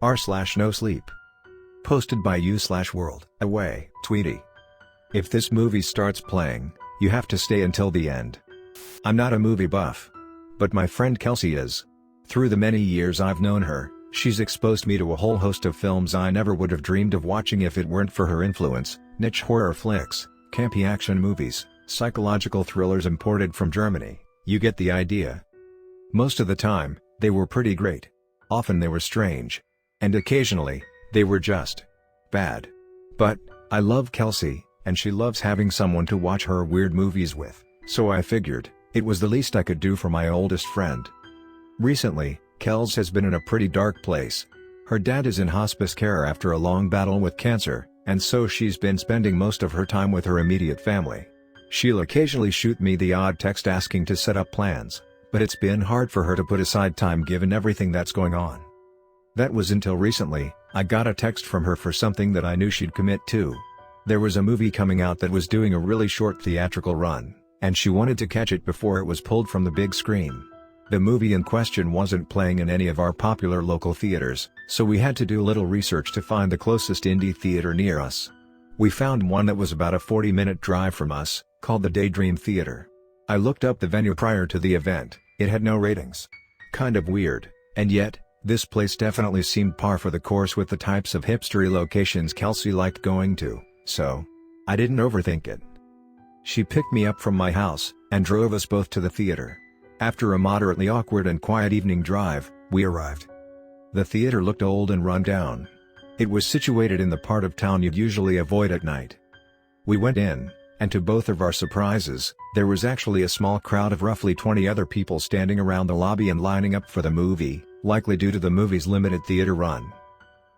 r/NoSleep. Posted by u/WorldAwayTweedy. If this movie starts playing, you have to stay until the end. I'm not a movie buff. But my friend Kelsey is. Through the many years I've known her, she's exposed me to a whole host of films I never would have dreamed of watching if it weren't for her influence: niche horror flicks, campy action movies, psychological thrillers imported from Germany. You get the idea. Most of the time, they were pretty great. Often they were strange. And occasionally, they were just bad. But I love Kelsey, and she loves having someone to watch her weird movies with, so I figured it was the least I could do for my oldest friend. Recently, Kels has been in a pretty dark place. Her dad is in hospice care after a long battle with cancer, and so she's been spending most of her time with her immediate family. She'll occasionally shoot me the odd text asking to set up plans, but it's been hard for her to put aside time given everything that's going on. That was until recently. I got a text from her for something that I knew she'd commit to. There was a movie coming out that was doing a really short theatrical run, and she wanted to catch it before it was pulled from the big screen. The movie in question wasn't playing in any of our popular local theaters, so we had to do a little research to find the closest indie theater near us. We found one that was about a 40-minute drive from us, called the Daydream Theater. I looked up the venue prior to the event. It had no ratings. Kind of weird, and yet, this place definitely seemed par for the course with the types of hipstery locations Kelsey liked going to, so I didn't overthink it. She picked me up from my house, and drove us both to the theater. After a moderately awkward and quiet evening drive, we arrived. The theater looked old and run down. It was situated in the part of town you'd usually avoid at night. We went in, and to both of our surprises, there was actually a small crowd of roughly 20 other people standing around the lobby and lining up for the movie, likely due to the movie's limited theater run.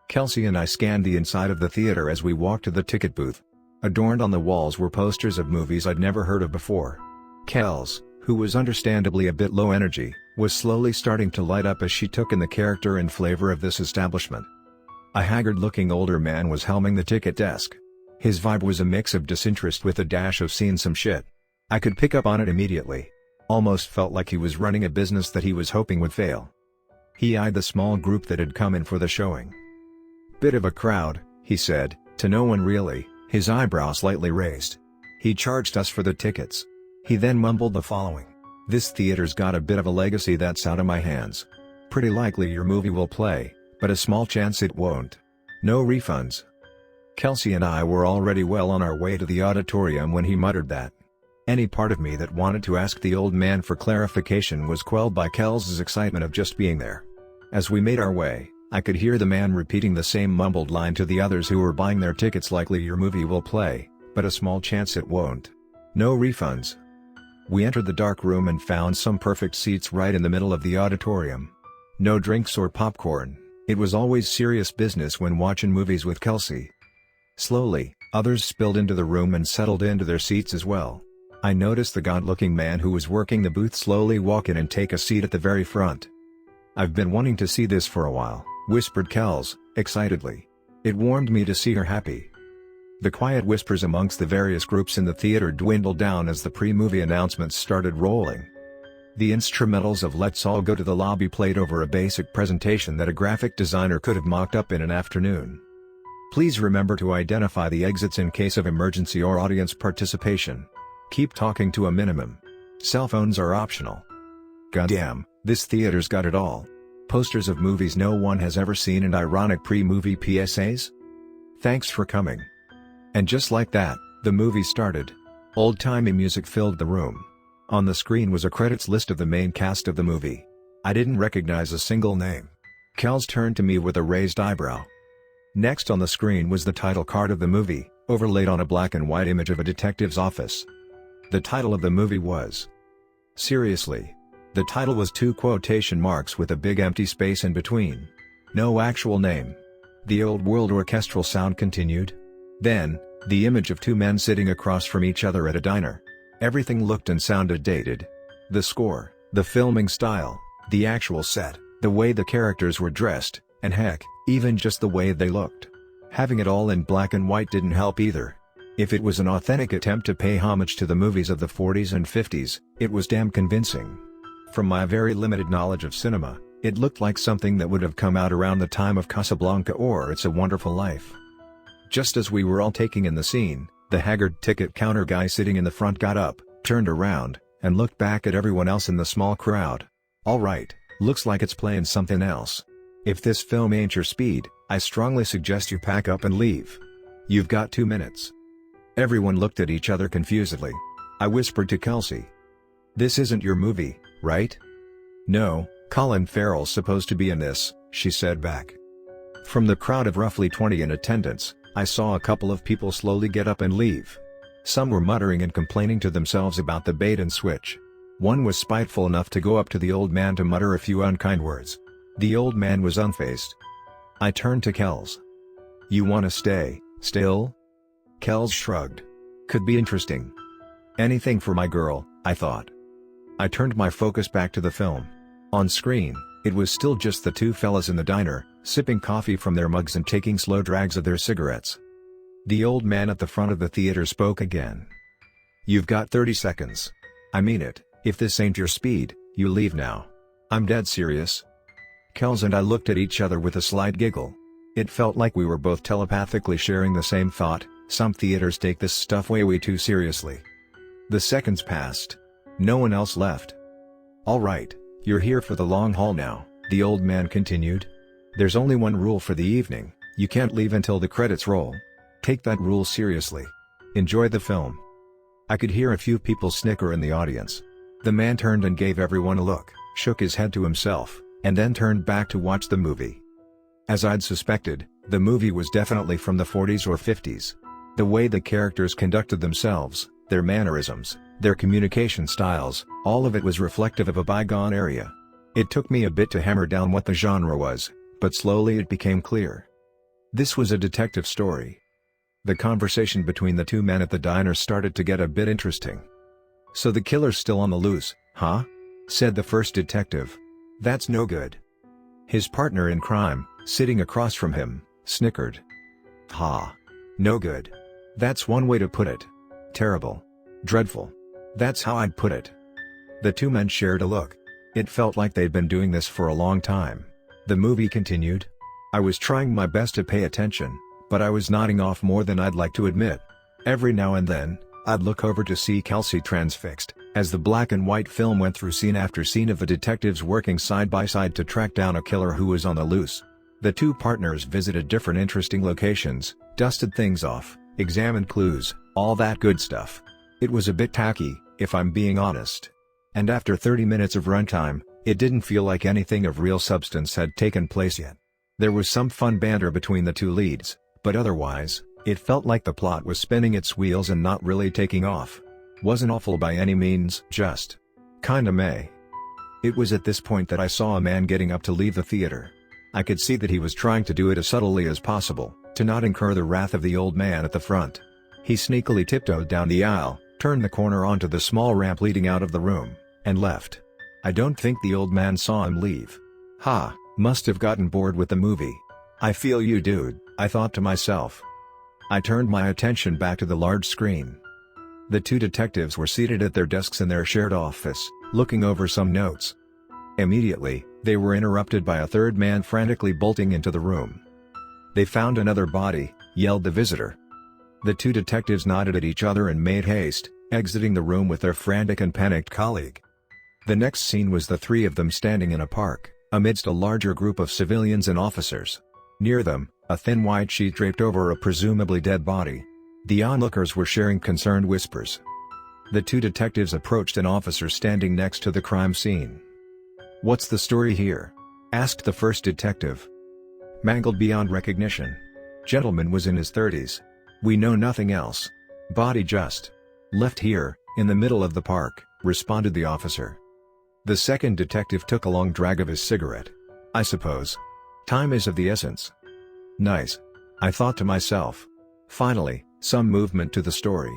Kelsey and I scanned the inside of the theater as we walked to the ticket booth. Adorned on the walls were posters of movies I'd never heard of before. Kels, who was understandably a bit low energy, was slowly starting to light up as she took in the character and flavor of this establishment. A haggard-looking older man was helming the ticket desk. His vibe was a mix of disinterest with a dash of seen some shit. I could pick up on it immediately. Almost felt like he was running a business that he was hoping would fail. He eyed the small group that had come in for the showing. "Bit of a crowd," he said, to no one really, his eyebrow slightly raised. He charged us for the tickets. He then mumbled the following: "This theater's got a bit of a legacy that's out of my hands. Pretty likely your movie will play, but a small chance it won't. No refunds." Kelsey and I were already well on our way to the auditorium when he muttered that. Any part of me that wanted to ask the old man for clarification was quelled by Kels's excitement of just being there. As we made our way, I could hear the man repeating the same mumbled line to the others who were buying their tickets: likely your movie will play, but a small chance it won't. No refunds. We entered the dark room and found some perfect seats right in the middle of the auditorium. No drinks or popcorn. It was always serious business when watching movies with Kelsey. Slowly, others spilled into the room and settled into their seats as well. I noticed the gaunt-looking man who was working the booth slowly walk in and take a seat at the very front. "I've been wanting to see this for a while," whispered Kels, excitedly. It warmed me to see her happy. The quiet whispers amongst the various groups in the theater dwindled down as the pre-movie announcements started rolling. The instrumentals of "Let's All Go to the Lobby" played over a basic presentation that a graphic designer could have mocked up in an afternoon. Please remember to identify the exits in case of emergency or audience participation. Keep talking to a minimum. Cell phones are optional. Goddamn, this theater's got it all. Posters of movies no one has ever seen and ironic pre-movie PSAs? Thanks for coming. And just like that, the movie started. Old-timey music filled the room. On the screen was a credits list of the main cast of the movie. I didn't recognize a single name. Kels turned to me with a raised eyebrow. Next on the screen was the title card of the movie, overlaid on a black and white image of a detective's office. The title of the movie was... Seriously. The title was 2 quotation marks with a big empty space in between. No actual name. The old world orchestral sound continued. Then, the image of 2 men sitting across from each other at a diner. Everything looked and sounded dated. The score, the filming style, the actual set, the way the characters were dressed, and heck, even just the way they looked. Having it all in black and white didn't help either. If it was an authentic attempt to pay homage to the movies of the 40s and 50s, it was damn convincing. From my very limited knowledge of cinema, it looked like something that would have come out around the time of Casablanca or It's a Wonderful Life. Just as we were all taking in the scene, the haggard ticket counter guy sitting in the front got up, turned around, and looked back at everyone else in the small crowd. "Alright, looks like it's playing something else. If this film ain't your speed, I strongly suggest you pack up and leave. You've got 2 minutes." Everyone looked at each other confusedly. I whispered to Kelsey. "This isn't your movie, right?" "No, Colin Farrell's supposed to be in this," she said back. From the crowd of roughly 20 in attendance, I saw a couple of people slowly get up and leave. Some were muttering and complaining to themselves about the bait and switch. One was spiteful enough to go up to the old man to mutter a few unkind words. The old man was unfazed. I turned to Kels. "You wanna stay, still?" Kels shrugged. "Could be interesting." Anything for my girl, I thought. I turned my focus back to the film. On screen, it was still just the two fellas in the diner, sipping coffee from their mugs and taking slow drags of their cigarettes. The old man at the front of the theater spoke again. "You've got 30 seconds. I mean it, if this ain't your speed, you leave now. I'm dead serious." Kels and I looked at each other with a slight giggle. It felt like we were both telepathically sharing the same thought: some theaters take this stuff way too seriously. The seconds passed. No one else left. "Alright, you're here for the long haul now," the old man continued. "There's only one rule for the evening: you can't leave until the credits roll. Take that rule seriously. Enjoy the film." I could hear a few people snicker in the audience. The man turned and gave everyone a look, shook his head to himself, and then turned back to watch the movie. As I'd suspected, the movie was definitely from the 40s or 50s. The way the characters conducted themselves, their mannerisms, their communication styles, all of it was reflective of a bygone era. It took me a bit to hammer down what the genre was, but slowly it became clear. This was a detective story. The conversation between the two men at the diner started to get a bit interesting. "So the killer's still on the loose, huh?" said the first detective. "That's no good." His partner in crime, sitting across from him, snickered. "Ha. No good. That's one way to put it. Terrible. Dreadful. That's how I'd put it." The two men shared a look. It felt like they'd been doing this for a long time. The movie continued. I was trying my best to pay attention, but I was nodding off more than I'd like to admit. Every now and then, I'd look over to see Kelsey transfixed, as the black and white film went through scene after scene of the detectives working side by side to track down a killer who was on the loose. The two partners visited different interesting locations, dusted things off, examined clues, all that good stuff. It was a bit tacky, if I'm being honest. And after 30 minutes of runtime, it didn't feel like anything of real substance had taken place yet. There was some fun banter between the two leads, but otherwise, it felt like the plot was spinning its wheels and not really taking off. Wasn't awful by any means, just kinda meh. It was at this point that I saw a man getting up to leave the theater. I could see that he was trying to do it as subtly as possible, to not incur the wrath of the old man at the front. He sneakily tiptoed down the aisle, turned the corner onto the small ramp leading out of the room, and left. I don't think the old man saw him leave. Ha, must have gotten bored with the movie. I feel you, dude, I thought to myself. I turned my attention back to the large screen. The two detectives were seated at their desks in their shared office, looking over some notes. Immediately, they were interrupted by a third man frantically bolting into the room. "They found another body," yelled the visitor. The two detectives nodded at each other and made haste, exiting the room with their frantic and panicked colleague. The next scene was the three of them standing in a park, amidst a larger group of civilians and officers. Near them, a thin white sheet draped over a presumably dead body. The onlookers were sharing concerned whispers. The two detectives approached an officer standing next to the crime scene. "What's the story here?" asked the first detective. "Mangled beyond recognition. Gentleman was in his 30s. We know nothing else. Body just left here, in the middle of the park," responded the officer. The second detective took a long drag of his cigarette. "I suppose time is of the essence." Nice. I thought to myself. Finally, some movement to the story.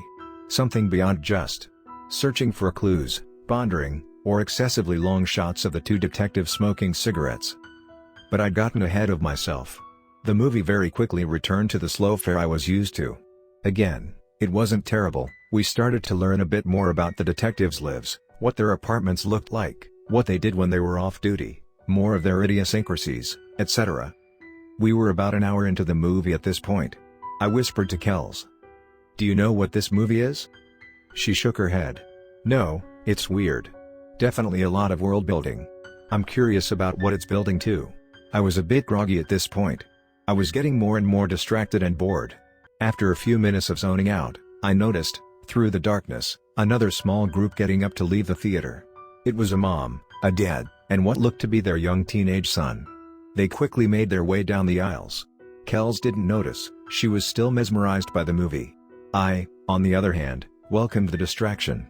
Something beyond just searching for clues, pondering, or excessively long shots of the two detectives smoking cigarettes. But I'd gotten ahead of myself. The movie very quickly returned to the slow fare I was used to. Again, it wasn't terrible. We started to learn a bit more about the detectives' lives, what their apartments looked like, what they did when they were off duty, more of their idiosyncrasies, etc. We were about an hour into the movie at this point. I whispered to Kels. "Do you know what this movie is?" She shook her head. "No, it's weird. Definitely a lot of world building. I'm curious about what it's building too." I was a bit groggy at this point. I was getting more and more distracted and bored. After a few minutes of zoning out, I noticed, through the darkness, another small group getting up to leave the theater. It was a mom, a dad, and what looked to be their young teenage son. They quickly made their way down the aisles. Kels didn't notice, she was still mesmerized by the movie. I, on the other hand, welcomed the distraction.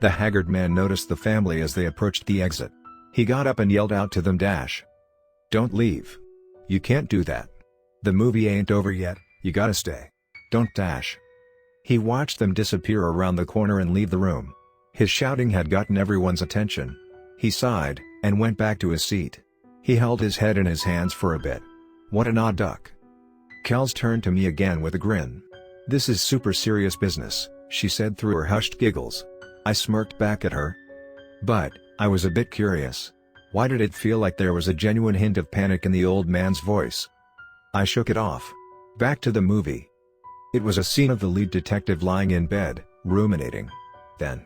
The haggard man noticed the family as they approached the exit. He got up and yelled out to them, "Don't leave. You can't do that. The movie ain't over yet, you gotta stay. Don't dash." He watched them disappear around the corner and leave the room. His shouting had gotten everyone's attention. He sighed, and went back to his seat. He held his head in his hands for a bit. What an odd duck. Kels turned to me again with a grin. "This is super serious business," she said through her hushed giggles. I smirked back at her. But, I was a bit curious. Why did it feel like there was a genuine hint of panic in the old man's voice? I shook it off. Back to the movie. It was a scene of the lead detective lying in bed, ruminating. Then,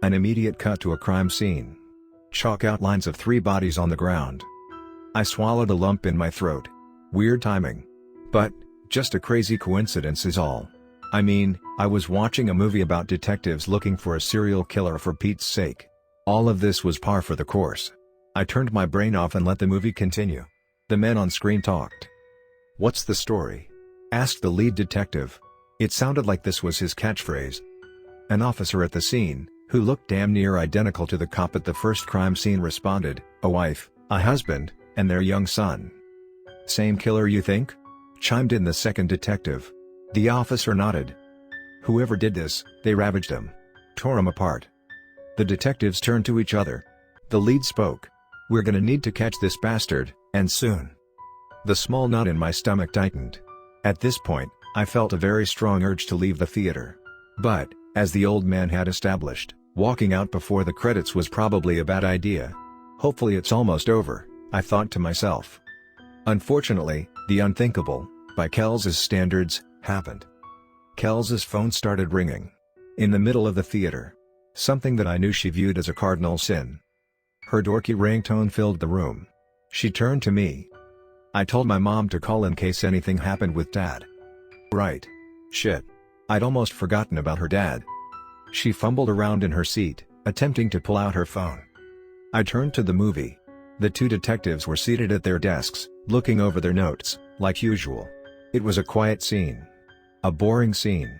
an immediate cut to a crime scene. Chalk outlines of 3 bodies on the ground. I swallowed a lump in my throat. Weird timing. But, just a crazy coincidence is all. I mean, I was watching a movie about detectives looking for a serial killer, for Pete's sake. All of this was par for the course. I turned my brain off and let the movie continue. The men on screen talked. "What's the story?" asked the lead detective. It sounded like this was his catchphrase. An officer at the scene, who looked damn near identical to the cop at the first crime scene, responded, "A wife, a husband, and their young son." "Same killer, you think?" chimed in the second detective. The officer nodded. "Whoever did this, they ravaged him. Tore him apart." The detectives turned to each other. The lead spoke. "We're gonna need to catch this bastard, and soon." The small knot in my stomach tightened. At this point, I felt a very strong urge to leave the theater. But, as the old man had established, walking out before the credits was probably a bad idea. Hopefully it's almost over, I thought to myself. Unfortunately, the unthinkable, by Kels's standards, happened. Kels's phone started ringing. In the middle of the theater. Something that I knew she viewed as a cardinal sin. Her dorky ringtone filled the room. She turned to me. "I told my mom to call in case anything happened with Dad." "Right. Shit. I'd almost forgotten about her dad." She fumbled around in her seat, attempting to pull out her phone. I turned to the movie. The 2 detectives were seated at their desks, looking over their notes, like usual. It was a quiet scene. A boring scene.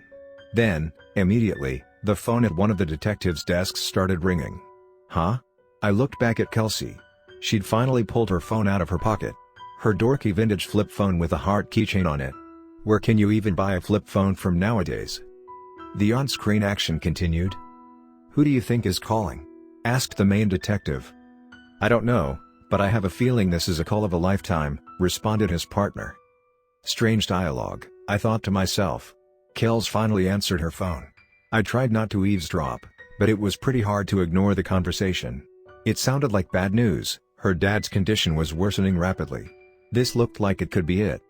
Then, immediately, the phone at one of the detectives' desks started ringing. "Huh?" I looked back at Kelsey. She'd finally pulled her phone out of her pocket. Her dorky vintage flip phone with a heart keychain on it. Where can you even buy a flip phone from nowadays? The on-screen action continued. "Who do you think is calling?" asked the main detective. "I don't know, but I have a feeling this is a call of a lifetime," responded his partner. Strange dialogue, I thought to myself. Kels finally answered her phone. I tried not to eavesdrop, but it was pretty hard to ignore the conversation. It sounded like bad news. Her dad's condition was worsening rapidly. This looked like it could be it.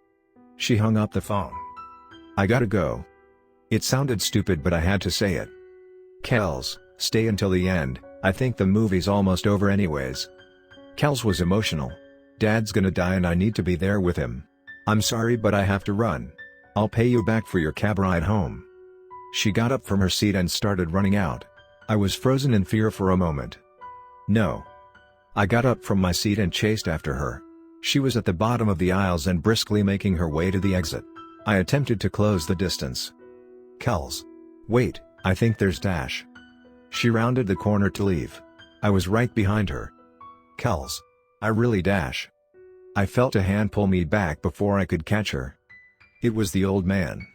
She hung up the phone. "I gotta go." It sounded stupid, but I had to say it. "Kels, stay until the end, I think the movie's almost over anyways." Kels was emotional. "Dad's gonna die and I need to be there with him. I'm sorry, but I have to run. I'll pay you back for your cab ride home." She got up from her seat and started running out. I was frozen in fear for a moment. "No." I got up from my seat and chased after her. She was at the bottom of the aisles and briskly making her way to the exit. I attempted to close the distance. "Kels. Wait, I think there's Dash." She rounded the corner to leave. I was right behind her. "Kels. I really Dash." I felt a hand pull me back before I could catch her. It was the old man.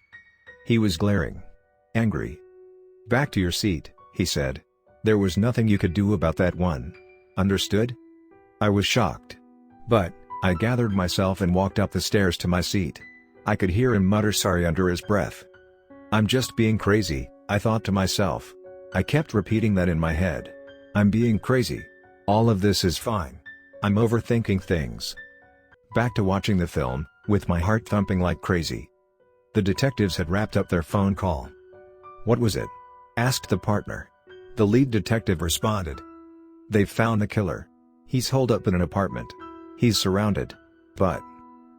He was glaring. Angry. "Back to your seat," he said. "There was nothing you could do about that one. Understood?" I was shocked. But, I gathered myself and walked up the stairs to my seat. I could hear him mutter sorry under his breath. "I'm just being crazy," I thought to myself. I kept repeating that in my head. "I'm being crazy. All of this is fine. I'm overthinking things. Back to watching the film, with my heart thumping like crazy. The detectives had wrapped up their phone call. "What was it?" asked the partner. The lead detective responded. "They've found the killer. He's holed up in an apartment. He's surrounded. But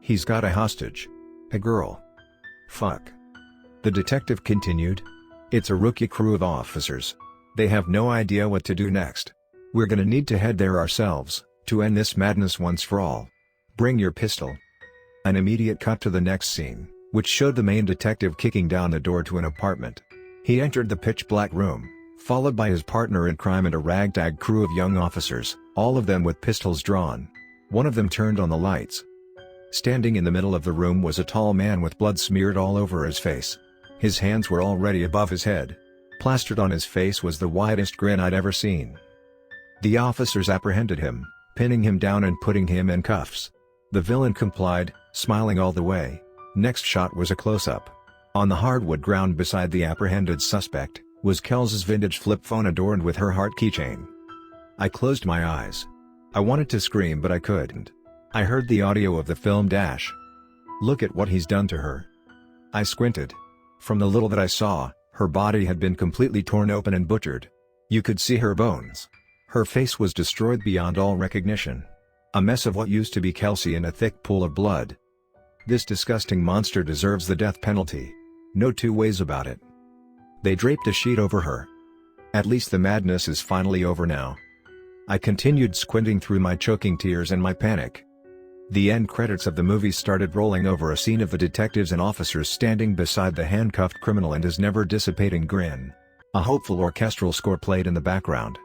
he's got a hostage. A girl. Fuck." The detective continued. "It's a rookie crew of officers. They have no idea what to do next. We're gonna need to head there ourselves, to end this madness once for all. Bring your pistol." An immediate cut to the next scene, which showed the main detective kicking down the door to an apartment. He entered the pitch-black room, followed by his partner in crime and a ragtag crew of young officers, all of them with pistols drawn. One of them turned on the lights. Standing in the middle of the room was a tall man with blood smeared all over his face. His hands were already above his head. Plastered on his face was the widest grin I'd ever seen. The officers apprehended him, pinning him down and putting him in cuffs. The villain complied, smiling all the way. Next shot was a close-up. On the hardwood ground beside the apprehended suspect, was Kelsey's vintage flip phone adorned with her heart keychain. I closed my eyes. I wanted to scream but I couldn't. I heard the audio of the film dash. "Look at what he's done to her." I squinted. From the little that I saw, her body had been completely torn open and butchered. You could see her bones. Her face was destroyed beyond all recognition. A mess of what used to be Kelsey in a thick pool of blood. This disgusting monster deserves the death penalty. No two ways about it. They draped a sheet over her. At least the madness is finally over now. I continued squinting through my choking tears and my panic. The end credits of the movie started rolling over a scene of the detectives and officers standing beside the handcuffed criminal and his never-dissipating grin. A hopeful orchestral score played in the background.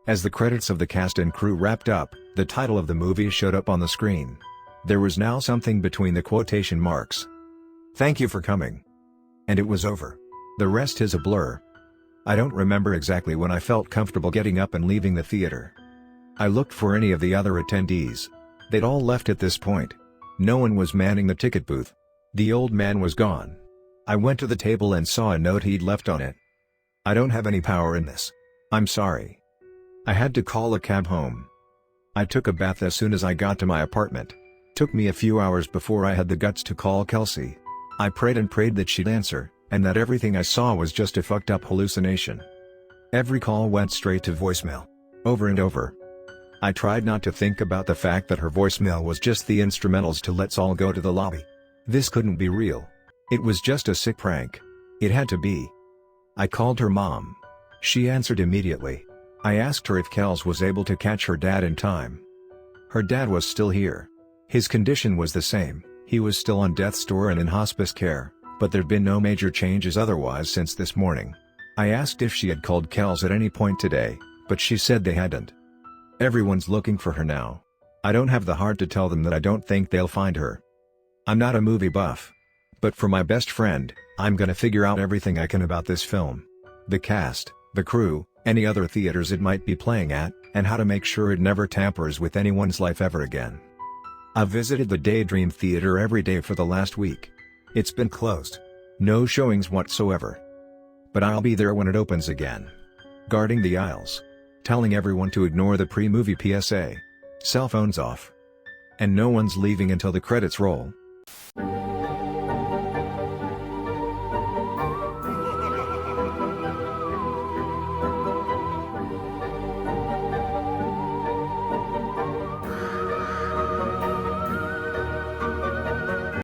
As the credits of the cast and crew wrapped up, the title of the movie showed up on the screen. There was now something between the quotation marks. "Thank you for coming." And it was over. The rest is a blur. I don't remember exactly when I felt comfortable getting up and leaving the theater. I looked for any of the other attendees. They'd all left at this point. No one was manning the ticket booth. The old man was gone. I went to the table and saw a note he'd left on it. "I don't have any power in this. I'm sorry." I had to call a cab home. I took a bath as soon as I got to my apartment. Took me a few hours before I had the guts to call Kelsey. I prayed and prayed that she'd answer, and that everything I saw was just a fucked up hallucination. Every call went straight to voicemail. Over and over. I tried not to think about the fact that her voicemail was just the instrumentals to "Let's all go to the lobby." This couldn't be real. It was just a sick prank. It had to be. I called her mom. She answered immediately. I asked her if Kels was able to catch her dad in time. Her dad was still here. His condition was the same, he was still on death's door and in hospice care, but there'd been no major changes otherwise since this morning. I asked if she had called Kels at any point today, but she said they hadn't. Everyone's looking for her now. I don't have the heart to tell them that I don't think they'll find her. I'm not a movie buff. But for my best friend, I'm gonna figure out everything I can about this film. The cast, the crew, any other theaters it might be playing at, and how to make sure it never tampers with anyone's life ever again. I've visited the Daydream Theater every day for the last week. It's been closed. No showings whatsoever. But I'll be there when it opens again. Guarding the aisles. Telling everyone to ignore the pre-movie PSA. Cell phones off. And no one's leaving until the credits roll.